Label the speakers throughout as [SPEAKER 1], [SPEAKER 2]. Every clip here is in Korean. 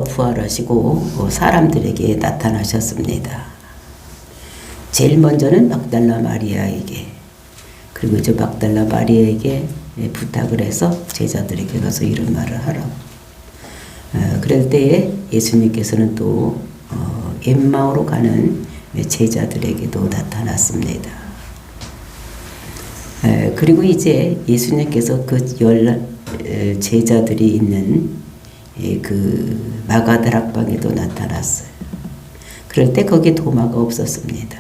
[SPEAKER 1] 부활하시고 사람들에게 나타나셨습니다. 제일 먼저는 막달라 마리아에게, 그리고 이제 막달라 마리아에게 부탁을 해서 제자들에게 가서 이런 말을 하라고. 그럴 때에 예수님께서는 또 엠마오로 가는 제자들에게도 나타났습니다. 그리고 이제 예수님께서 그 제자들이 있는 그 마가다락방에도 나타났어요. 그럴 때 거기 도마가 없었습니다.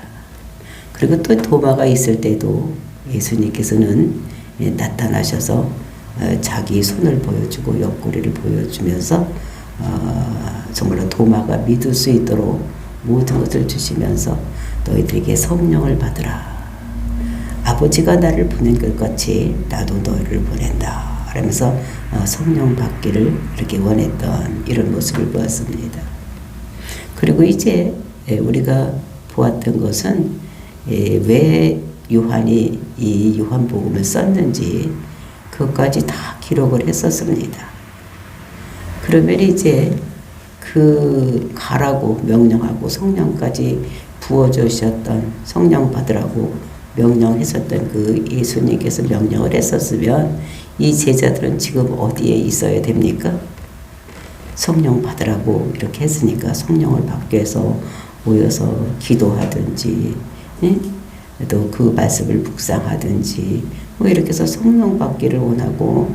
[SPEAKER 1] 그리고 또 도마가 있을 때도 예수님께서는 나타나셔서 자기 손을 보여주고 옆구리를 보여주면서 정말로 도마가 믿을 수 있도록 모든 것을 주시면서 너희들에게 성령을 받으라. 아버지가 나를 보낸 것 같이 나도 너희를 보낸다. 그러면서 성령 받기를 이렇게 원했던 이런 모습을 보았습니다. 그리고 이제 우리가 보았던 것은 왜 요한이 이 요한복음을 썼는지 그것까지 다 기록을 했었습니다. 그러면 이제 그 가라고 명령하고 성령까지 부어주셨던, 성령 받으라고 명령했었던 그 예수님께서 명령을 했었으면 이 제자들은 지금 어디에 있어야 됩니까? 성령 받으라고 이렇게 했으니까 성령을 받기 위해서 모여서 기도하든지, 또 그 말씀을 묵상하든지 뭐 이렇게 해서 성령 받기를 원하고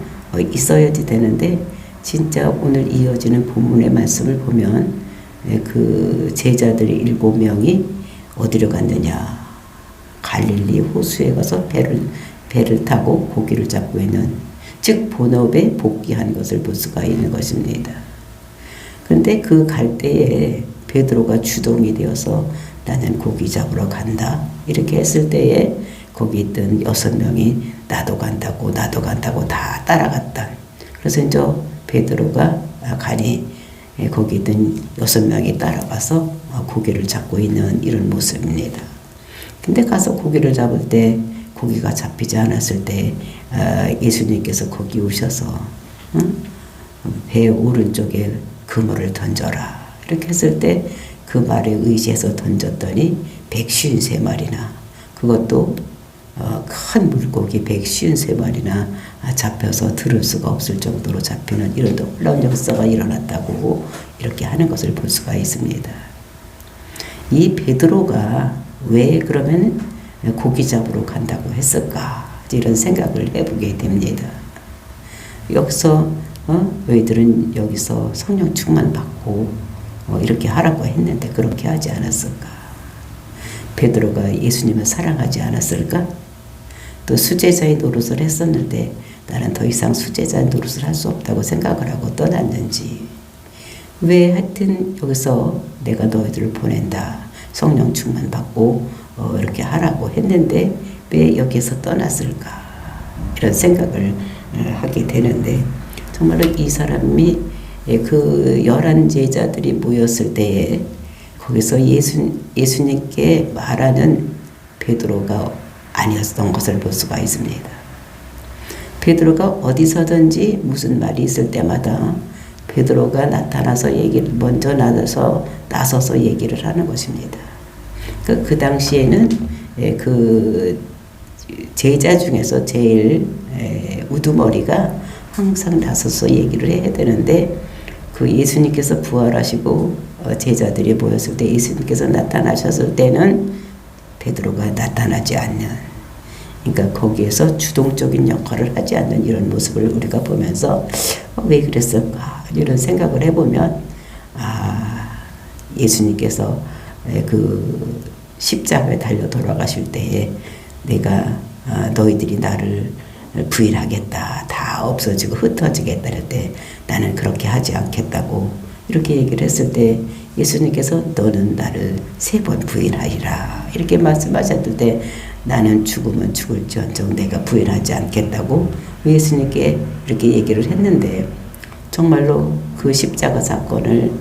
[SPEAKER 1] 있어야지 되는데, 진짜 오늘 이어지는 본문의 말씀을 보면 그 제자들이 7명이 어디로 갔느냐, 갈릴리 호수에 가서 배를 타고 고기를 잡고 있는, 즉 본업에 복귀한 것을 볼 수가 있는 것입니다. 그런데 그 갈 때에 베드로가 주동이 되어서 나는 고기 잡으러 간다 이렇게 했을 때에 거기 있던 6명이 나도 간다고 다 따라갔다. 그래서 이제 베드로가 가니 거기 있던 6명이 따라가서 고기를 잡고 있는 이런 모습입니다. 근데 가서 고기를 잡을 때 고기가 잡히지 않았을 때 예수님께서 거기 오셔서 배 오른쪽에 그물을 던져라 이렇게 했을 때 그 말에 의지해서 던졌더니 153마리나, 그것도 큰 물고기 153마리나 잡혀서 들을 수가 없을 정도로 잡히는 이런 놀라운 역사가 일어났다고 이렇게 하는 것을 볼 수가 있습니다. 이 베드로가 왜 그러면 고기 잡으러 간다고 했을까, 이런 생각을 해보게 됩니다. 여기서 너희들은 여기서 성령 충만 받고 이렇게 하라고 했는데 그렇게 하지 않았을까? 베드로가 예수님을 사랑하지 않았을까? 또 수제자의 노릇을 했었는데 나는 더 이상 수제자의 노릇을 할 수 없다고 생각을 하고 떠났는지, 왜 하여튼 여기서 내가 너희들을 보낸다, 성령 충만 받고 이렇게 하라고 했는데 왜 여기서 떠났을까, 이런 생각을 하게 되는데, 정말로 이 사람이 그 11 제자들이 모였을 때에 거기서 예수님께 말하는 베드로가 아니었던 것을 볼 수가 있습니다. 베드로가 어디서든지 무슨 말이 있을 때마다 베드로가 나타나서 먼저 나서서 얘기를 하는 것입니다. 그 당시에는 그 제자 중에서 제일 우두머리가 항상 나서서 얘기를 해야 되는데, 그 예수님께서 부활하시고 제자들이 모였을 때 예수님께서 나타나셨을 때는 베드로가 나타나지 않는, 그러니까 거기에서 주동적인 역할을 하지 않는 이런 모습을 우리가 보면서 왜 그랬을까 이런 생각을 해보면, 예수님께서 그 십자가에 달려 돌아가실 때에 내가 너희들이 나를 부인하겠다, 다 없어지고 흩어지겠다 할 때 나는 그렇게 하지 않겠다고 이렇게 얘기를 했을 때 예수님께서 너는 나를 3번 부인하리라 이렇게 말씀하셨을 때 나는 죽으면 죽을지언정 내가 부인하지 않겠다고 예수님께 이렇게 얘기를 했는데, 정말로 그 십자가 사건을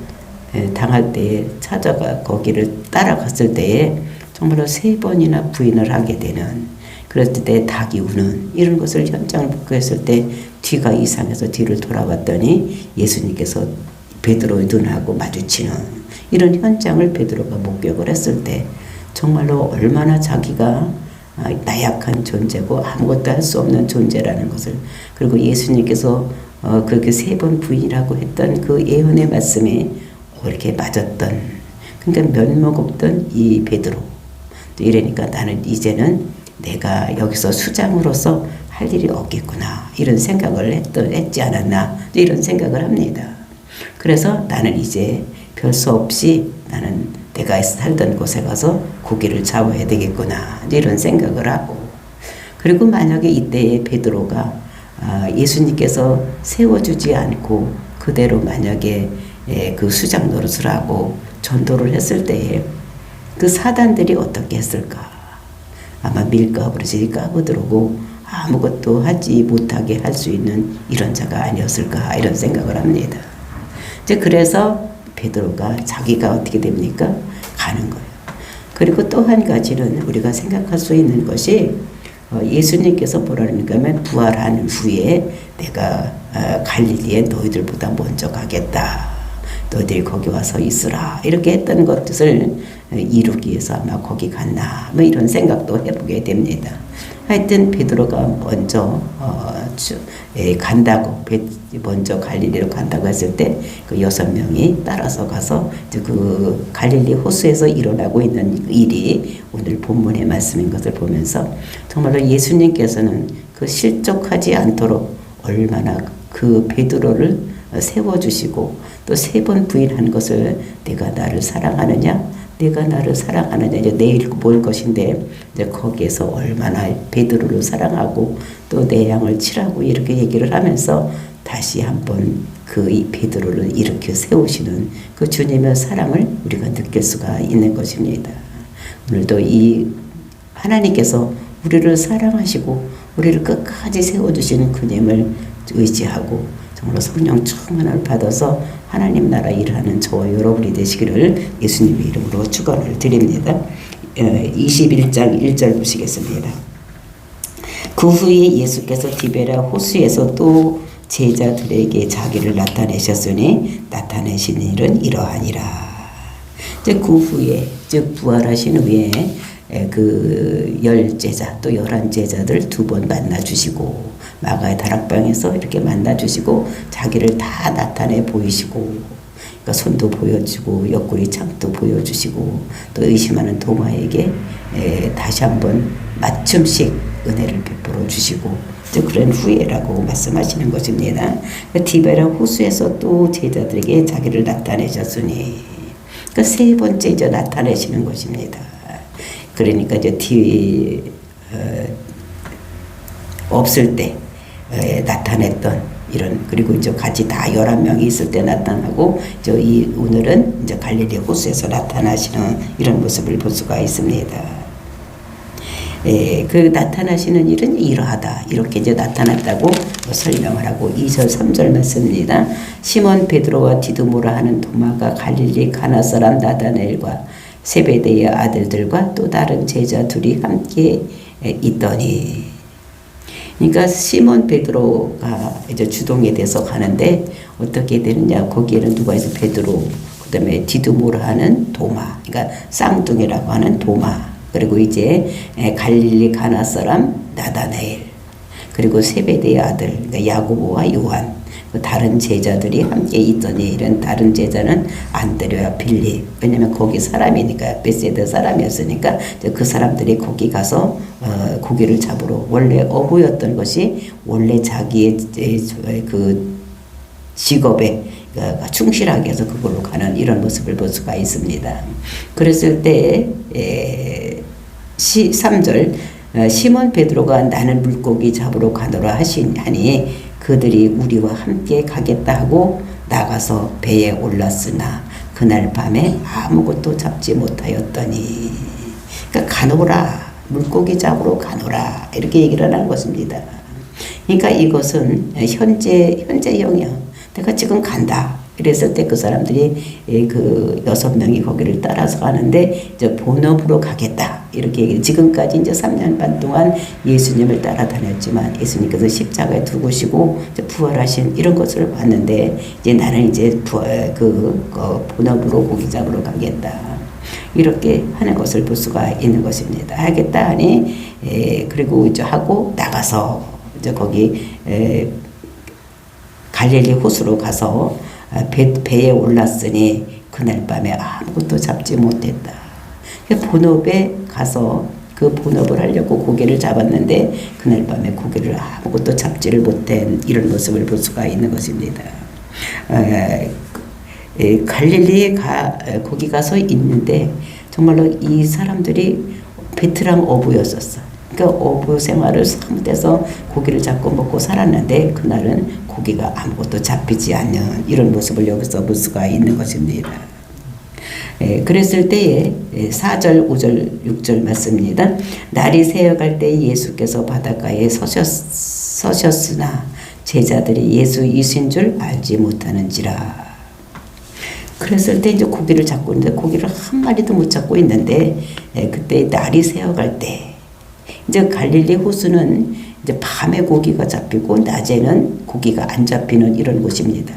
[SPEAKER 1] 당할 때에 찾아가 거기를 따라갔을 때에 정말로 3번이나 부인을 하게 되는, 그럴 때 닭이 우는 이런 것을 현장을 목격했을 때 뒤가 이상해서 뒤를 돌아봤더니 예수님께서 베드로의 눈하고 마주치는 이런 현장을 베드로가 목격을 했을 때 정말로 얼마나 자기가 나약한 존재고 아무것도 할 수 없는 존재라는 것을, 그리고 예수님께서 그렇게 3번 부인이라고 했던 그 예언의 말씀에 이렇게 맞았던, 그러니까 면목 없던 이 베드로, 또 이러니까 나는 이제는 내가 여기서 수장으로서 할 일이 없겠구나, 이런 생각을 했지 않았나, 이런 생각을 합니다. 그래서 나는 이제 별 수 없이 나는 내가 살던 곳에 가서 고기를 잡아야 되겠구나, 이런 생각을 하고, 그리고 만약에 이때에 베드로가 예수님께서 세워주지 않고 그대로 만약에 그 수장 노릇을 하고 전도를 했을 때에 그 사단들이 어떻게 했을까? 아마 밀가부르지 까고 들어오고 아무것도 하지 못하게 할 수 있는 이런 자가 아니었을까, 이런 생각을 합니다. 이제 그래서 베드로가 자기가 어떻게 됩니까? 가는 거예요. 그리고 또 한 가지는 우리가 생각할 수 있는 것이 예수님께서 뭐라 그러니까 하면 부활한 후에 내가 갈릴리에 너희들보다 먼저 가겠다, 너희들이 거기 와서 있으라, 이렇게 했던 것을 이루기 위해서 아마 거기 갔나, 뭐 이런 생각도 해보게 됩니다. 하여튼 베드로가 먼저 간다고, 먼저 갈릴리로 간다고 했을 때 그 6명이 따라서 가서 그 갈릴리 호수에서 일어나고 있는 일이 오늘 본문의 말씀인 것을 보면서 정말로 예수님께서는 그 실족하지 않도록 얼마나 그 베드로를 세워주시고 또 3번 부인한 것을 내가 나를 사랑하느냐, 내가 나를 사랑하느냐, 이제 내일 볼 것인데 이제 거기에서 얼마나 베드로를 사랑하고 또 내 양을 치라고 이렇게 얘기를 하면서 다시 한번 그 이 베드로를 일으켜 세우시는 그 주님의 사랑을 우리가 느낄 수가 있는 것입니다. 오늘도 이 하나님께서 우리를 사랑하시고 우리를 끝까지 세워주시는 그님을 의지하고 정말로 성령 충만을 받아서 하나님 나라 일하는 저와 여러분이 되시기를 예수님의 이름으로 축원을 드립니다. 21장 1절 보시겠습니다. 그 후에 예수께서 디베라 호수에서 또 제자들에게 자기를 나타내셨으니 나타내신 일은 이러하니라. 이제 그 후에, 즉 부활하신 후에 그 10제자 또 11제자들 2번 만나 주시고 마가의 다락방에서 이렇게 만나 주시고 자기를 다 나타내 보이시고, 그러니까 손도 보여주고 옆구리 창도 보여주시고 또 의심하는 도마에게 다시 한번 맞춤식 은혜를 베풀어 주시고 그런 후에라고 말씀하시는 것입니다. 디베라 호수에서 또 제자들에게 자기를 나타내셨으니, 그러니까 3번째 이제 나타내시는 것입니다. 그러니까 이제 없을 때 나타냈던 이런, 그리고 이제 같이 다 11명이 있을 때 나타나고 오늘은 이제 갈릴리 호수에서 나타나시는 이런 모습을 볼 수가 있습니다. 그 나타나시는 일은 이러하다, 이렇게 이제 나타났다고 설명을 하고 2절 3절 말씀입니다. 시몬 베드로와 디두모라 하는 도마가 갈릴리 가나 사람 나다나엘과 세베대의 아들들과 또 다른 제자 둘이 함께 있더니, 그러니까 시몬 베드로가 이제 주동에 돼서 가는데 어떻게 되느냐, 거기에는 누가 있어? 베드로, 그다음에 디두모라 하는 도마, 그러니까 쌍둥이라고 하는 도마, 그리고 이제 갈릴리 가나 사람 나다나엘, 그리고 세베대의 아들 그러니까 야고보와 요한, 다른 제자들이 함께 있더니, 이런 다른 제자는 안드레와 빌립, 왜냐면 거기 사람이니까, 베세다 사람이었으니까 그 사람들이 거기 가서 고기를 잡으러, 원래 어부였던 것이 원래 자기의 그 직업에 충실하게 해서 그걸로 가는 이런 모습을 볼 수가 있습니다. 그랬을 때 3절 시몬 베드로가 나는 물고기 잡으러 가노라 하니 그들이 우리와 함께 가겠다 하고 나가서 배에 올랐으나 그날 밤에 아무것도 잡지 못하였더니, 그러니까 가노라, 물고기 잡으러 가노라, 이렇게 얘기를 하는 것입니다. 그러니까 이것은 현재형이야. 내가 지금 간다. 그랬을 때 그 사람들이 그 6명이 거기를 따라서 가는데 이제 본업으로 가겠다, 이렇게 얘기해요. 지금까지 이제 3년 반 동안 예수님을 따라다녔지만 예수님께서 십자가에 죽으시고 부활하신 이런 것을 봤는데 이제 나는 이제 본업으로 고기 잡으러 가겠다. 이렇게 하는 것을 볼 수가 있는 것입니다. 하겠다 하니 그리고 이제 하고 나가서 이제 거기 갈릴리 호수로 가서 배에 올랐으니 그날 밤에 아무것도 잡지 못했다. 본업에 가서 그 본업을 하려고 고기를 잡았는데 그날 밤에 고기를 아무것도 잡지를 못한 이런 모습을 볼 수가 있는 것입니다. 갈릴리에 거기 가서 있는데 정말로 이 사람들이 베트남 어부였었어. 그러니까 어부 생활을 사무돼서 고기를 잡고 먹고 살았는데 그날은 고기가 아무것도 잡히지 않는 이런 모습을 여기서 볼 수가 있는 것입니다. 그랬을 때에 4절, 5절, 6절 말씀입니다. 날이 새어갈 때 예수께서 바닷가에 서셨으나 제자들이 예수이신 줄 알지 못하는지라. 그랬을 때 이제 고기를 잡고 있는데 고기를 한 마리도 못 잡고 있는데 그때 날이 새어갈 때 이제 갈릴리 호수는 이제 밤에 고기가 잡히고 낮에는 고기가 안 잡히는 이런 곳입니다.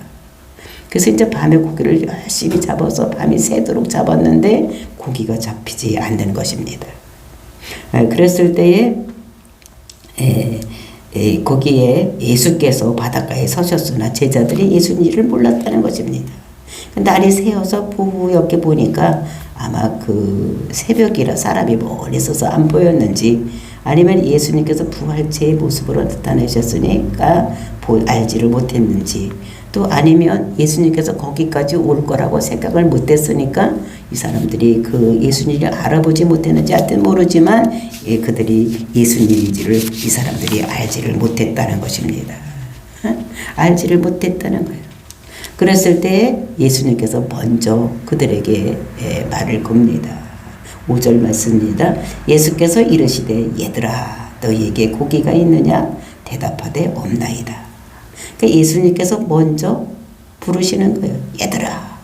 [SPEAKER 1] 그래서 이제 밤에 고기를 열심히 잡아서 밤이 새도록 잡았는데 고기가 잡히지 않는 것입니다. 그랬을 때에 거기에 예수께서 바닷가에 서셨으나 제자들이 예수님을 몰랐다는 것입니다. 날이 새어서 부옇게 보니까 아마 그 새벽이라 사람이 멀리 있어서 안 보였는지 아니면 예수님께서 부활체의 모습으로 나타나셨으니까 알지를 못했는지 또 아니면 예수님께서 거기까지 올 거라고 생각을 못했으니까 이 사람들이 그 예수님을 알아보지 못했는지 하여튼 모르지만 그들이 예수님인지를 이 사람들이 알지를 못했다는 것입니다. 알지를 못했다는 거예요. 그랬을 때 예수님께서 먼저 그들에게 말을 겁니다. 5절 말씀입니다. 예수께서 이르시되 얘들아 너희에게 고기가 있느냐 대답하되 없나이다. 그러니까 예수님께서 먼저 부르시는 거예요. 얘들아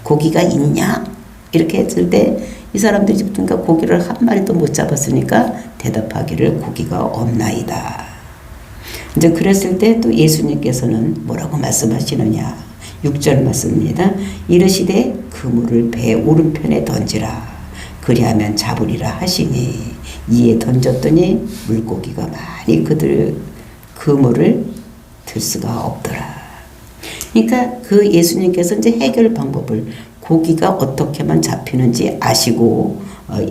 [SPEAKER 1] 고기가 있냐? 이렇게 했을 때 이 사람들이 그러니까 고기를 한 마리도 못 잡았으니까 대답하기를 고기가 없나이다. 이제 그랬을 때 또 예수님께서는 뭐라고 말씀하시느냐? 6절 말씀입니다. 이르시되 그물을 배 오른편에 던지라. 그리하면 잡으리라 하시니 이에 던졌더니 물고기가 많이 그들 그물을 들 수가 없더라. 그러니까 그 예수님께서 이제 해결 방법을 고기가 어떻게만 잡히는지 아시고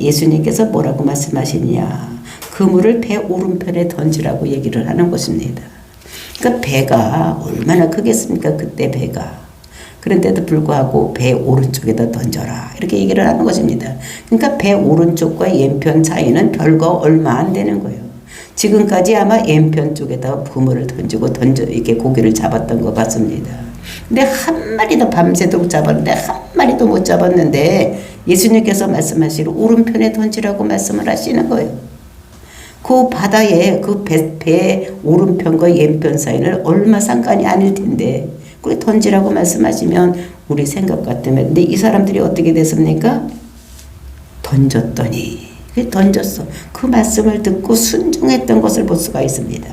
[SPEAKER 1] 예수님께서 뭐라고 말씀하시냐? 그물을 배 오른편에 던지라고 얘기를 하는 것입니다. 그러니까 배가 얼마나 크겠습니까? 그때 배가. 그런데도 불구하고 배 오른쪽에다 던져라 이렇게 얘기를 하는 것입니다. 그러니까 배 오른쪽과 왼편 차이는 별거 얼마 안 되는 거예요. 지금까지 아마 왼편 쪽에다 그물을 던지고 이렇게 고기를 잡았던 것 같습니다. 근데 한 마리도 밤새도록 잡았는데 한 마리도 못 잡았는데 예수님께서 말씀하시기를 오른편에 던지라고 말씀을 하시는 거예요. 그 바다에 그 배 오른편과 왼편 사이는 얼마 상관이 아닐 텐데 그걸 던지라고 말씀하시면 우리 생각 같으면 근데 이 사람들이 어떻게 됐습니까? 던졌더니 던졌어. 그 말씀을 듣고 순종했던 것을 볼 수가 있습니다.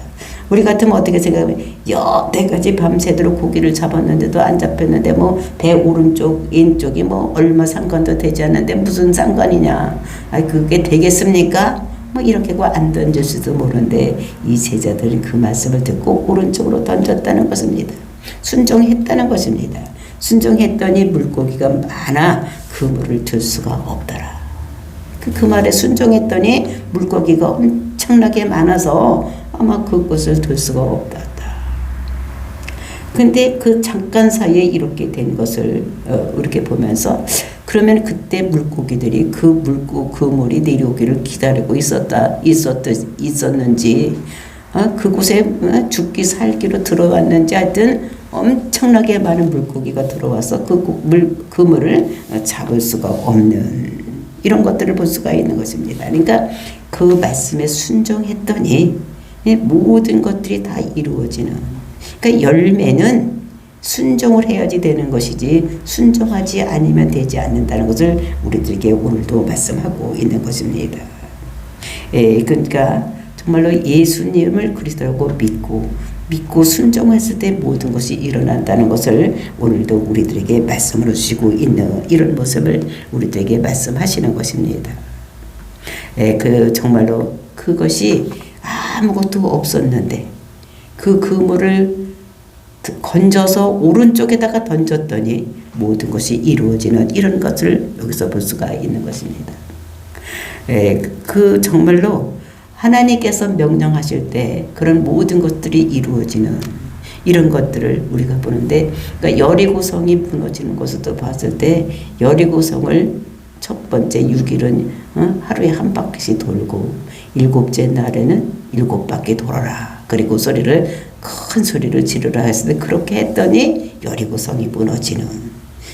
[SPEAKER 1] 우리 같으면 어떻게 생각하면 여태까지 밤새도록 고기를 잡았는데도 안 잡혔는데 뭐 배 오른쪽 왼쪽이 뭐 얼마 상관도 되지 않는데 무슨 상관이냐. 그게 되겠습니까? 뭐 이렇게 안 던질 수도 모르는데 이 제자들은 그 말씀을 듣고 오른쪽으로 던졌다는 것입니다. 순종했다는 것입니다. 순종했더니 물고기가 많아 그물을 들 수가 없더라. 그 말에 순종했더니 물고기가 엄청나게 많아서 아마 그것을 들 수가 없다. 근데 그 잠깐 사이에 이렇게 된 것을 이렇게 보면서 그러면 그때 물고기들이 그물이 내려오기를 기다리고 있었는지 그곳에 죽기 살기로 들어왔는지 하여튼 엄청나게 많은 물고기가 들어와서 그물을 잡을 수가 없는 이런 것들을 볼 수가 있는 것입니다. 그러니까 그 말씀에 순종했더니 모든 것들이 다 이루어지는 그러니까 열매는 순종을 해야지 되는 것이지 순종하지 않으면 되지 않는다는 것을 우리들에게 오늘도 말씀하고 있는 것입니다. 그러니까 정말로 예수님을 그리스도라고 믿고 순종했을 때 모든 것이 일어난다는 것을 오늘도 우리들에게 말씀으로 주시고 있는 이런 모습을 우리들에게 말씀하시는 것입니다. 그 정말로 그것이 아무것도 없었는데 그 그물을 건져서 오른쪽에다가 던졌더니 모든 것이 이루어지는 이런 것을 여기서 볼 수가 있는 것입니다. 그 정말로 하나님께서 명령하실 때 그런 모든 것들이 이루어지는 이런 것들을 우리가 보는데, 그러니까 여리고성이 무너지는 것을 봤을 때 여리고성을 첫 번째 6일은 하루에 한 바퀴씩 돌고 7째 날에는 7바퀴 돌아라. 그리고 큰 소리를 지르라 했을 때 그렇게 했더니 여리고성이 무너지는,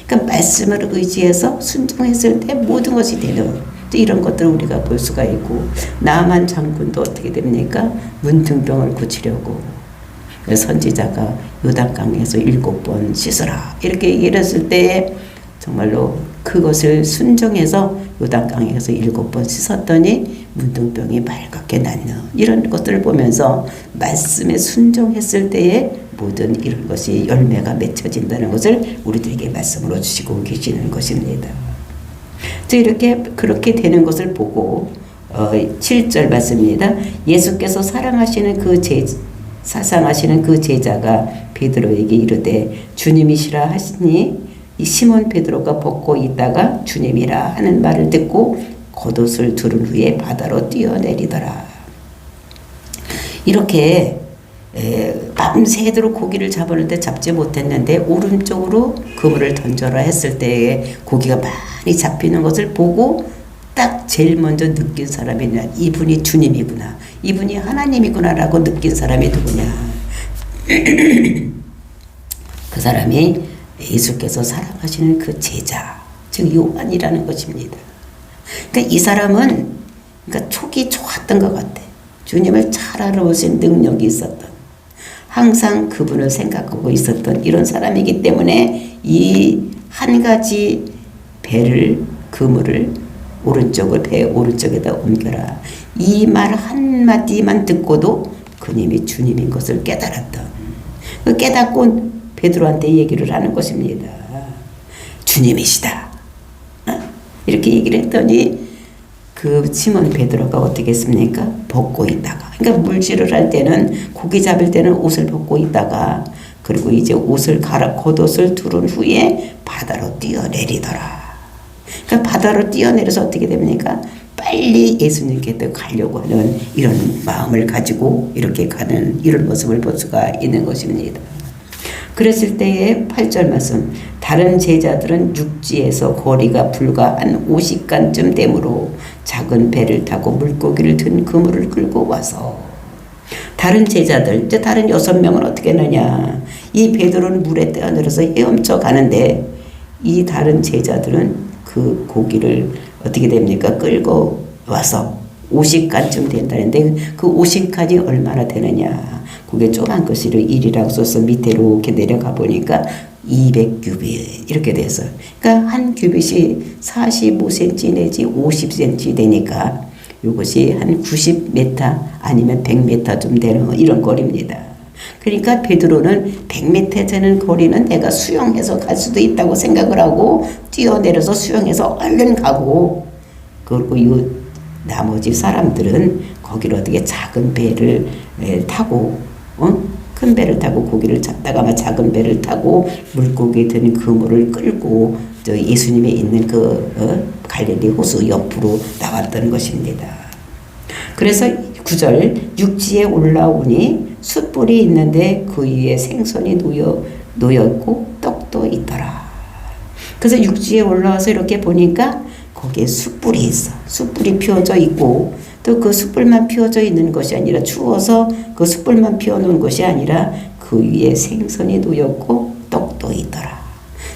[SPEAKER 1] 그러니까 말씀을 의지해서 순종했을 때 모든 것이 되는 이런 것들을 우리가 볼 수가 있고, 나만 장군도 어떻게 됩니까? 문둥병을 고치려고 선지자가 요단강에서 7번 씻으라 이렇게 얘기를 했을 때 정말로 그것을 순종해서 요단강에서 7번 씻었더니 문둥병이 맑게 낫는 이런 것들을 보면서 말씀에 순종했을 때에 모든 이런 것이 열매가 맺혀진다는 것을 우리들에게 말씀으로 주시고 계시는 것입니다. 이렇게 그렇게 되는 것을 보고 7절 말씀입니다. 예수께서 사랑하시는 그 제자가 베드로에게 이르되 주님이시라 하시니 이 시몬 베드로가 벗고 있다가 주님이라 하는 말을 듣고 겉옷을 두른 후에 바다로 뛰어내리더라. 이렇게 밤새도록 고기를 잡았는데 잡지 못했는데 오른쪽으로 그물을 던져라 했을 때에 고기가 많이 잡히는 것을 보고 딱 제일 먼저 느낀 사람이냐, 이분이 주님이구나, 이분이 하나님이구나 라고 느낀 사람이 누구냐. 그 사람이 예수께서 사랑하시는 그 제자, 즉 요한이라는 것입니다. 그러니까 이 사람은 그러니까 촉이 좋았던 것 같아. 주님을 잘 알아보신 능력이 있었던, 항상 그분을 생각하고 있었던 이런 사람이기 때문에 이 한 가지 그물을 배 오른쪽에다 옮겨라, 이 말 한마디만 듣고도 그님이 주님인 것을 깨달았던, 깨닫고 베드로한테 얘기를 하는 것입니다. 주님이시다. 이렇게 얘기를 했더니 그 시몬 베드로가 어떻게 했습니까? 벗고 있다가, 그러니까 물질을 할 때는, 고기 잡을 때는 옷을 벗고 있다가, 그리고 이제 겉옷을 두른 후에 바다로 뛰어내리더라. 그러니까 바다로 뛰어내려서 어떻게 됩니까? 빨리 예수님께 가려고 하는 이런 마음을 가지고 이렇게 가는 이런 모습을 볼 수가 있는 것입니다. 그랬을 때에 8절 말씀, 다른 제자들은 육지에서 거리가 불과 한 50간쯤 되므로 작은 배를 타고 물고기를 든 그물을 끌고 와서, 다른 제자들, 이제 다른 6명은 어떻게 하느냐, 이 베드로는 물에 뛰어내려서 헤엄쳐 가는데 이 다른 제자들은 그 고기를 어떻게 됩니까? 끌고 와서 50간쯤 된다는데 그 50칸이 얼마나 되느냐, 그게 조그만 글씨로 1이라고 써서 밑으로 이렇게 내려가 보니까 200규빗 이렇게 돼서, 그러니까 한 규빗이 45cm 내지 50cm 되니까 이것이 한 90m 아니면 100m 좀 되는 이런 거리입니다. 그러니까 베드로는 100m 되는 거리는 내가 수영해서 갈 수도 있다고 생각을 하고 뛰어내려서 수영해서 얼른 가고, 그리고 이 나머지 사람들은 거기를 어떻게 작은 배를 타고, 큰 배를 타고 고기를 잡다가 작은 배를 타고 물고기 든 그물을 끌고 예수님이 있는 갈릴리 호수 옆으로 나왔던 것입니다. 그래서 9절, 육지에 올라오니 숯불이 있는데 그 위에 생선이 놓여있고 떡도 있더라. 그래서 육지에 올라와서 이렇게 보니까 거기에 숯불이 있어. 숯불이 피워져 있고, 또 그 숯불만 피워져 있는 것이 아니라, 추워서 그 숯불만 피워놓은 것이 아니라 그 위에 생선이 놓였고 떡도 있더라.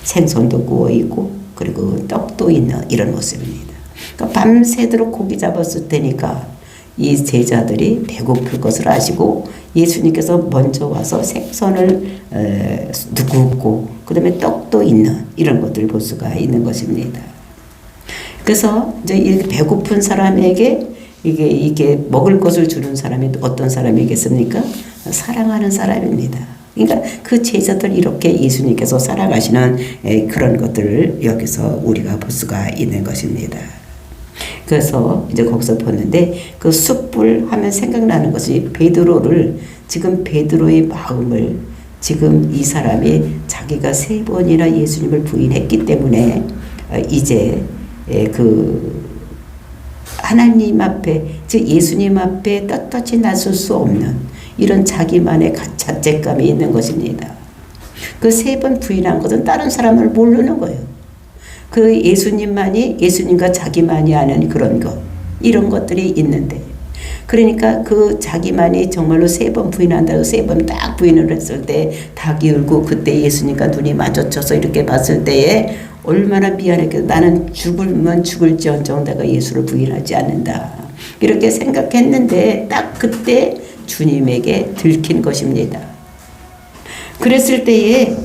[SPEAKER 1] 생선도 구워있고 그리고 떡도 있는 이런 모습입니다. 그러니까 밤새도록 고기 잡았을 테니까 이 제자들이 배고플 것을 아시고 예수님께서 먼저 와서 생선을 굽고 그 다음에 떡도 있는 이런 것들을 볼 수가 있는 것입니다. 그래서 이제 이 배고픈 사람에게 이게 먹을 것을 주는 사람이 어떤 사람이겠습니까? 사랑하는 사람입니다. 그러니까 그 제자들 이렇게 예수님께서 사랑하시는 그런 것들을 여기서 우리가 볼 수가 있는 것입니다. 그래서 이제 거기서 보는데 그 숯불 하면 생각나는 것이 베드로를 지금 베드로의 마음을 지금 이 사람이 자기가 3번이나 예수님을 부인했기 때문에 이제 그 하나님 앞에 즉 예수님 앞에 떳떳이 나설 수 없는 이런 자기만의 자책감이 있는 것입니다. 그 3번 부인한 것은 다른 사람을 모르는 거예요. 그 예수님만이 예수님과 자기만이 아는 그런 것 이런 것들이 있는데 그러니까 그 자기만이 정말로 3번 부인한다고 3번 딱 부인을 했을 때 다 기울고 그때 예수님과 눈이 마주쳐서 이렇게 봤을 때에 얼마나 미안했겠어. 나는 죽으면 죽을지언정 내가 예수를 부인하지 않는다. 이렇게 생각했는데 딱 그때 주님에게 들킨 것입니다. 그랬을 때에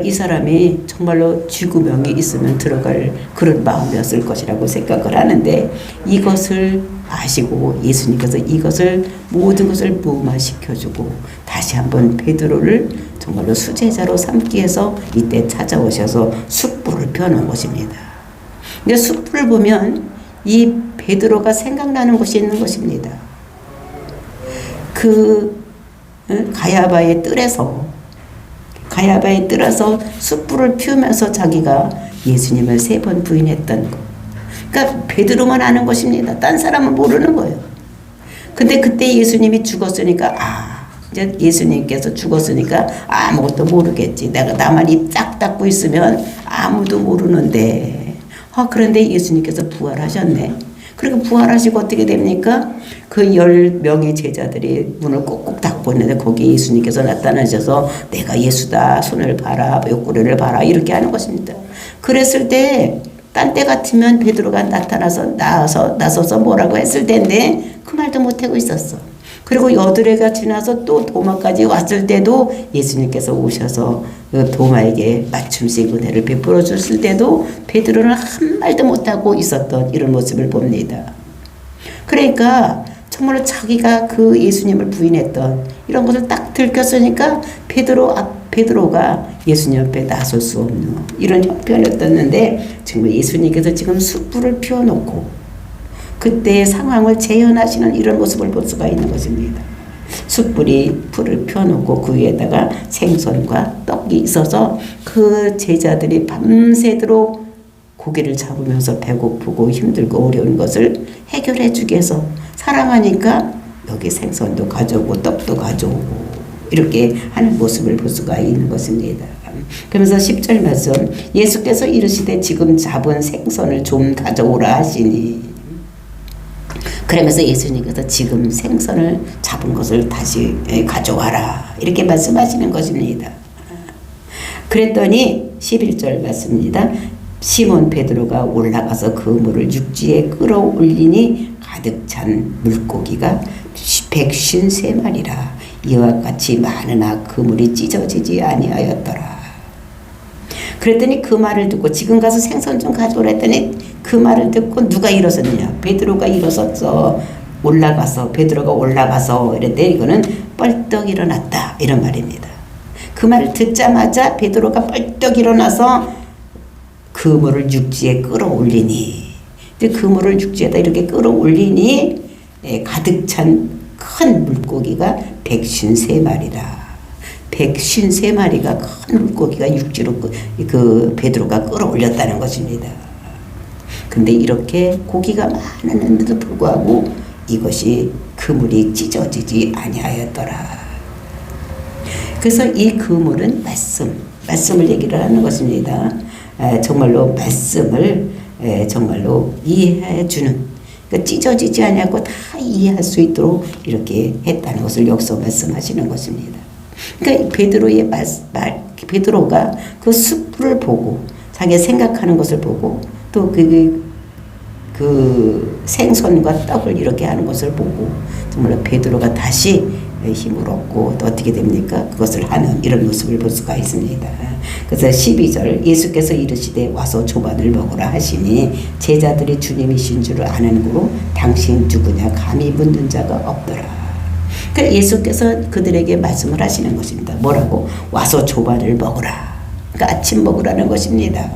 [SPEAKER 1] 이 사람이 정말로 쥐구멍이 있으면 들어갈 그런 마음이었을 것이라고 생각을 하는데 이것을 아시고 예수님께서 이것을 모든 것을 무마시켜주고 다시 한번 베드로를 정말로 수제자로 삼기 위해서 이때 찾아오셔서 숯불을 펴놓은 것입니다. 근데 숯불을 보면 이 베드로가 생각나는 것이 있는 것입니다. 그 가야바의 뜰에서 숯불을 피우면서 자기가 예수님을 3번 부인했던 것. 그러니까 베드로만 아는 것입니다. 딴 사람은 모르는 거예요. 근데 그때 예수님이 죽었으니까 이제 예수님께서 죽었으니까 아무것도 모르겠지. 내가 나만 입 딱 닫고 있으면 아무도 모르는데 그런데 예수님께서 부활하셨네. 그리고 부활하시고 어떻게 됩니까? 그 10명의 제자들이 문을 꼭꼭 닫고 있는데 거기에 예수님께서 나타나셔서 내가 예수다. 손을 봐라. 옆구리를 봐라. 이렇게 하는 것입니다. 그랬을 때 딴 때 같으면 베드로가 나서서 뭐라고 했을 텐데 그 말도 못하고 있었어. 그리고 여드레가 지나서 또 도마까지 왔을 때도 예수님께서 오셔서 도마에게 맞춤식 은혜를 베풀어 줬을 때도 베드로는 한 말도 못하고 있었던 이런 모습을 봅니다. 그러니까 정말로 자기가 그 예수님을 부인했던 이런 것을 딱 들켰으니까 베드로가 예수님 앞에 나설 수 없는 이런 형편이었는데 정말 예수님께서 지금 숯불을 피워놓고 그때의 상황을 재현하시는 이런 모습을 볼 수가 있는 것입니다. 숯불이 불을 펴놓고 그 위에다가 생선과 떡이 있어서 그 제자들이 밤새도록 고기를 잡으면서 배고프고 힘들고 어려운 것을 해결해 주기 위해서 사랑하니까 여기 생선도 가져오고 떡도 가져오고 이렇게 하는 모습을 볼 수가 있는 것입니다. 그러면서 10절 말씀 예수께서 이르시되 지금 잡은 생선을 좀 가져오라 하시니 그러면서 예수님께서 지금 생선을 잡은 것을 다시 가져와라 이렇게 말씀하시는 것입니다. 그랬더니 11절 말씀입니다. 시몬 베드로가 올라가서 그물을 육지에 끌어올리니 가득 찬 물고기가 153마리라 이와 같이 많으나 그물이 찢어지지 아니하였더라. 그랬더니 그 말을 듣고 지금 가서 생선 좀 가져오라 했더니 그 말을 듣고 누가 일어섰느냐. 베드로가 일어섰어. 베드로가 올라가서 이랬는데 이거는 뻘떡 일어났다 이런 말입니다. 그 말을 듣자마자 베드로가 뻘떡 일어나서 그물을 육지에 끌어올리니 그물을 육지에다 이렇게 끌어올리니 가득 찬 큰 물고기가 153마리라. 153마리가 큰 물고기가 육지로 그 베드로가 끌어올렸다는 것입니다. 근데 이렇게 고기가 많았는데도 불구하고 이것이 그물이 찢어지지 아니하였더라. 그래서 이 그물은 말씀을 얘기를 하는 것입니다. 정말로 말씀을 정말로 이해해 주는 그러니까 찢어지지 않고 다 이해할 수 있도록 이렇게 했다는 것을 여기서 말씀하시는 것입니다. 그러니까 베드로가 그 숯불을 보고 자기가 생각하는 것을 보고 또 그 생선과 떡을 이렇게 하는 것을 보고 정말로 베드로가 다시 힘을 얻고 또 어떻게 됩니까? 그것을 하는 이런 모습을 볼 수가 있습니다. 그래서 12절 예수께서 이르시되 와서 조반을 먹으라 하시니 제자들이 주님이신 줄을 아는 고로 당신 누구냐 감히 묻는 자가 없더라. 그러니까 예수께서 그들에게 말씀을 하시는 것입니다. 뭐라고? 와서 조반을 먹으라. 그러니까 아침 먹으라는 것입니다.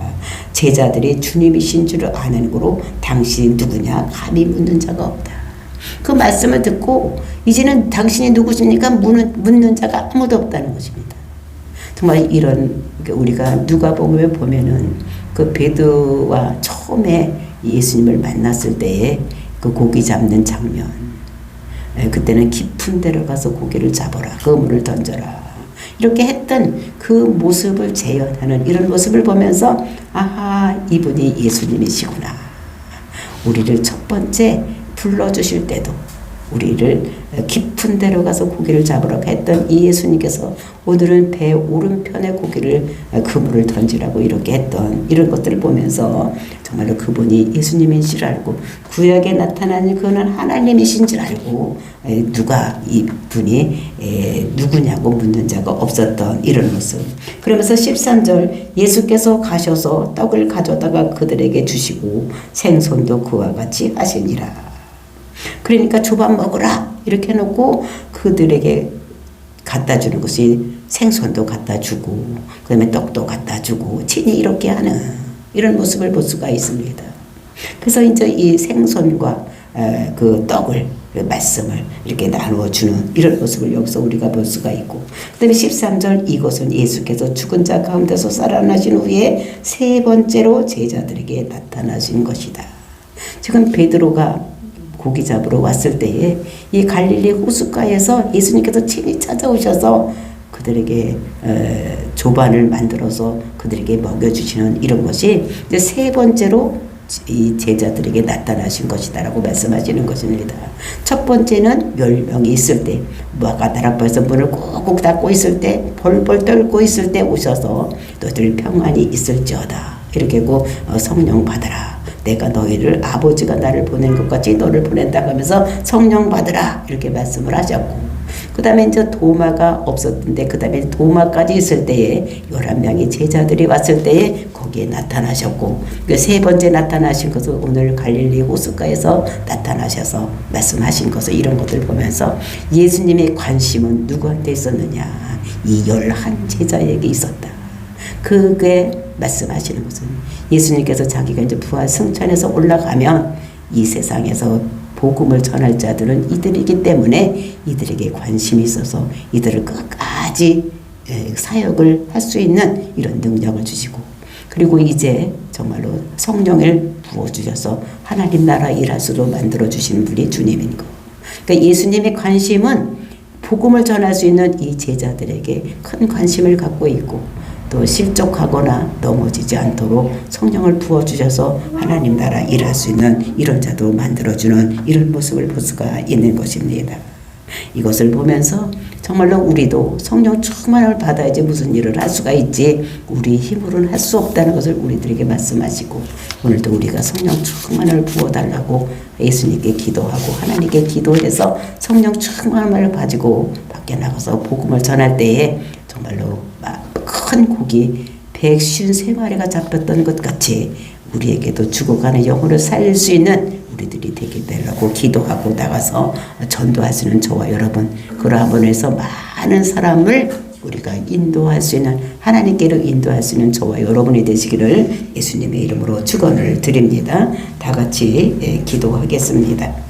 [SPEAKER 1] 제자들이 주님이신 줄을 아는 고로 당신이 누구냐 감히 묻는 자가 없다. 그 말씀을 듣고 이제는 당신이 누구십니까? 묻는 자가 아무도 없다는 것입니다. 정말 이런 우리가 누가복음에 보면은 그 베드로와 처음에 예수님을 만났을 때에 그 고기 잡는 장면, 그때는 깊은 데로 가서 고기를 잡아라, 그물을 던져라 이렇게 했던 그 모습을 재현하는 이런 모습을 보면서 아하, 이분이 예수님이시구나. 우리를 첫 번째 불러주실 때도 우리를 깊은 데로 가서 고기를 잡으라고 했던 이 예수님께서 오늘은 배 오른편에 고기를 그물을 던지라고 이렇게 했던 이런 것들을 보면서 정말로 그분이 예수님인 줄 알고 구약에 나타나는 그는 하나님이신 줄 알고 누가 이분이 누구냐고 묻는 자가 없었던 이런 모습. 그러면서 13절 예수께서 가셔서 떡을 가져다가 그들에게 주시고 생선도 그와 같이 하시니라. 그러니까 조반 먹으라 이렇게 해놓고 그들에게 갖다 주는 것이 생선도 갖다 주고 그 다음에 떡도 갖다 주고 친히 이렇게 하는 이런 모습을 볼 수가 있습니다. 그래서 이제 이 생선과 그 떡을 그 말씀을 이렇게 나누어 주는 이런 모습을 여기서 우리가 볼 수가 있고 그 다음에 13절 이것은 예수께서 죽은 자 가운데서 살아나신 후에 세 번째로 제자들에게 나타나신 것이다. 지금 베드로가 고기 잡으러 왔을 때에 이 갈릴리 호숫가에서 예수님께서 친히 찾아오셔서 그들에게 조반을 만들어서 그들에게 먹여주시는 이런 것이 이제 세 번째로 이 제자들에게 나타나신 것이다라고 말씀하시는 것입니다. 첫 번째는 10명이 있을 때 마가다락방에서 문을 꾹꾹 닫고 있을 때 벌벌 떨고 있을 때 오셔서 너희들 평안이 있을지어다 이렇게 하고 성령 받아라. 내가 너희를 아버지가 나를 보낸 것 같이 너를 보낸다고 하면서 성령 받으라 이렇게 말씀을 하셨고 그 다음에 이제 도마가 없었는데 그 다음에 도마까지 있을 때에 11명의 제자들이 왔을 때에 거기에 나타나셨고 그 세 번째 나타나신 것은 오늘 갈릴리 호숫가에서 나타나셔서 말씀하신 것을 이런 것들 보면서 예수님의 관심은 누구한테 있었느냐 이 11 제자에게 있었다. 그게 말씀하시는 것은 예수님께서 자기가 이제 부활 승천해서 올라가면 이 세상에서 복음을 전할 자들은 이들이기 때문에 이들에게 관심이 있어서 이들을 끝까지 사역을 할 수 있는 이런 능력을 주시고 그리고 이제 정말로 성령을 부어주셔서 하나님 나라 일할 수도 만들어주시는 분이 주님인 거. 그러니까 예수님의 관심은 복음을 전할 수 있는 이 제자들에게 큰 관심을 갖고 있고 또 실족하거나 넘어지지 않도록 성령을 부어주셔서 하나님 나라 일할 수 있는 이런 자도 만들어주는 이런 모습을 볼 수가 있는 것입니다. 이것을 보면서 정말로 우리도 성령 충만을 받아야지 무슨 일을 할 수가 있지 우리 힘으로는 할 수 없다는 것을 우리들에게 말씀하시고 오늘도 우리가 성령 충만을 부어달라고 예수님께 기도하고 하나님께 기도해서 성령 충만을 가지고 밖에 나가서 복음을 전할 때에 정말로 큰 고기 153마리가 잡혔던 것 같이 우리에게도 죽어가는 영혼을 살릴 수 있는 우리들이 되길 바라고 기도하고 나가서 전도할 수 있는 저와 여러분 그러한 분에서 많은 사람을 우리가 인도할 수 있는 하나님께로 인도할 수 있는 저와 여러분이 되시기를 예수님의 이름으로 축원을 드립니다. 다 같이 기도하겠습니다.